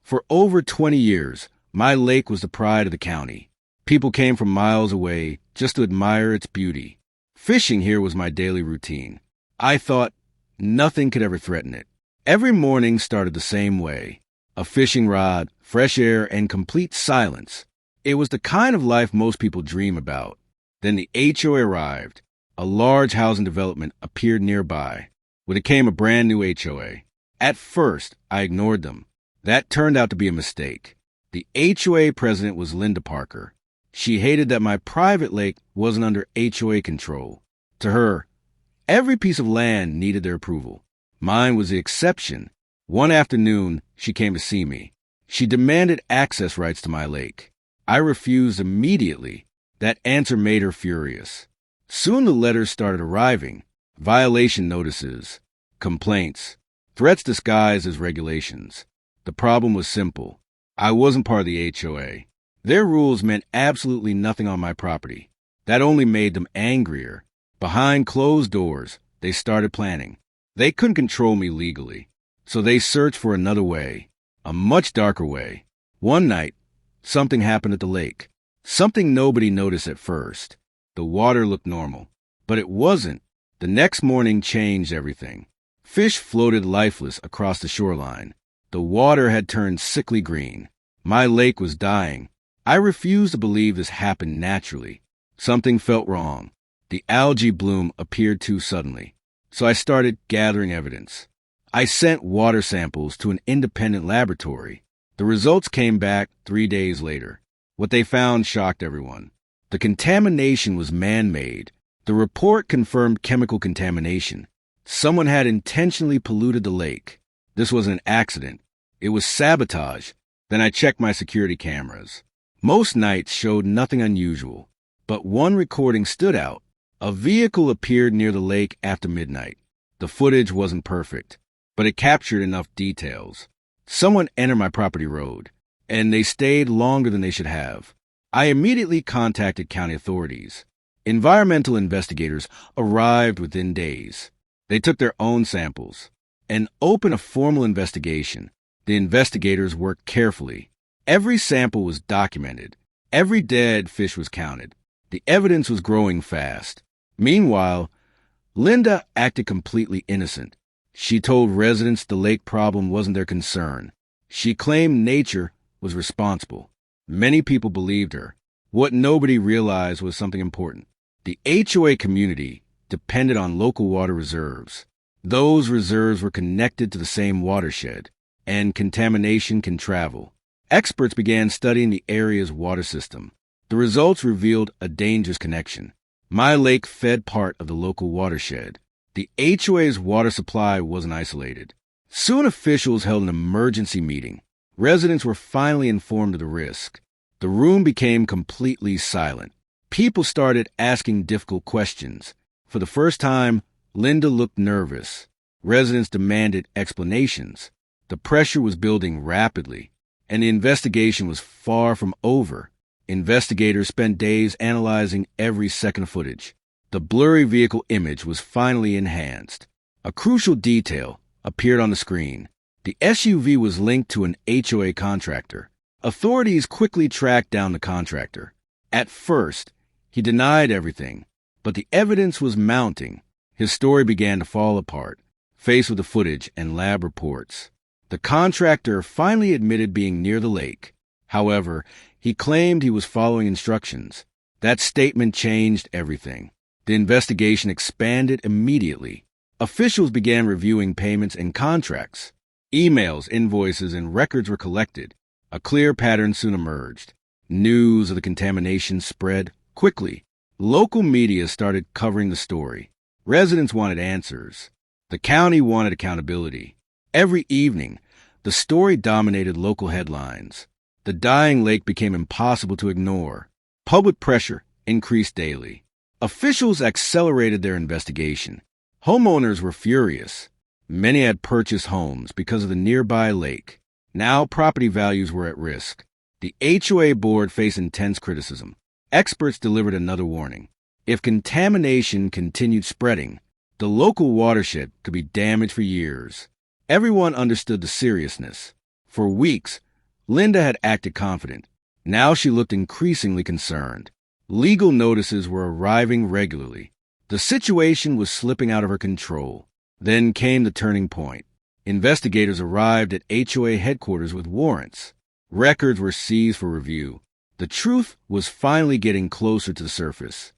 For over 20 years, my lake was the pride of the county. People came from miles away just to admire its beauty. Fishing here was my daily routine. I thought nothing could ever threaten it. Every morning started the same way. A fishing rod, fresh air, and complete silence. It was the kind of life most people dream about. Then the HOA arrived. A large housing development appeared nearby. When it came a brand new HOA. At first, I ignored them. That turned out to be a mistake. The HOA president was Linda Parker. She hated that my private lake wasn't under HOA control. To her, every piece of land needed their approval. Mine was the exception. One afternoon, she came to see me. She demanded access rights to my lake. I refused immediately. That answer made her furious. Soon the letters started arriving. Violation notices, complaints, threats disguised as regulations. The problem was simple. I wasn't part of the HOA. Their rules meant absolutely nothing on my property. That only made them angrier. Behind closed doors, they started planning. They couldn't control me legally, so they searched for another way, a much darker way. One night, something happened at the lake. Something nobody noticed at first. The water looked normal, but it wasn't. The next morning changed everything. Fish floated lifeless across the shoreline. The water had turned sickly green. My lake was dying. I refused to believe this happened naturally. Something felt wrong. The algae bloom appeared too suddenly. So I started gathering evidence. I sent water samples to an independent laboratory. The results came back 3 days later. What they found shocked everyone. The contamination was man-made. The report confirmed chemical contamination. Someone had intentionally polluted the lake. This wasn't an accident. It was sabotage. Then I checked my security cameras. Most nights showed nothing unusual, but one recording stood out. A vehicle appeared near the lake after midnight. The footage wasn't perfect, but it captured enough details. Someone entered my property road, and they stayed longer than they should have. I immediately contacted county authorities. Environmental investigators arrived within days. They took their own samples and opened a formal investigation. The investigators worked carefully. Every sample was documented. Every dead fish was counted. The evidence was growing fast. Meanwhile, Linda acted completely innocent. She told residents the lake problem wasn't their concern. She claimed nature was responsible. Many people believed her. What nobody realized was something important. The HOA community depended on local water reserves. Those reserves were connected to the same watershed, and contamination can travel. Experts began studying the area's water system. The results revealed a dangerous connection. My lake fed part of the local watershed. The HOA's water supply wasn't isolated. Soon officials held an emergency meeting. Residents were finally informed of the risk. The room became completely silent. People started asking difficult questions. For the first time, Linda looked nervous. Residents demanded explanations. The pressure was building rapidly, and the investigation was far from over. Investigators spent days analyzing every second of footage. The blurry vehicle image was finally enhanced. A crucial detail appeared on the screen. The SUV was linked to an HOA contractor. Authorities quickly tracked down the contractor. At first, he denied everything, but the evidence was mounting. His story began to fall apart, faced with the footage and lab reports. The contractor finally admitted being near the lake. However, he claimed he was following instructions. That statement changed everything. The investigation expanded immediately. Officials began reviewing payments and contracts. Emails, invoices, and records were collected. A clear pattern soon emerged. News of the contamination spread quickly. Local media started covering the story. Residents wanted answers. The county wanted accountability. Every evening, the story dominated local headlines. The dying lake became impossible to ignore. Public pressure increased daily. Officials accelerated their investigation. Homeowners were furious. Many had purchased homes because of the nearby lake. Now property values were at risk. The HOA board faced intense criticism. Experts delivered another warning. If contamination continued spreading, the local watershed could be damaged for years. Everyone understood the seriousness. For weeks, Linda had acted confident. Now she looked increasingly concerned. Legal notices were arriving regularly. The situation was slipping out of her control. Then came the turning point. Investigators arrived at HOA headquarters with warrants. Records were seized for review. The truth was finally getting closer to the surface.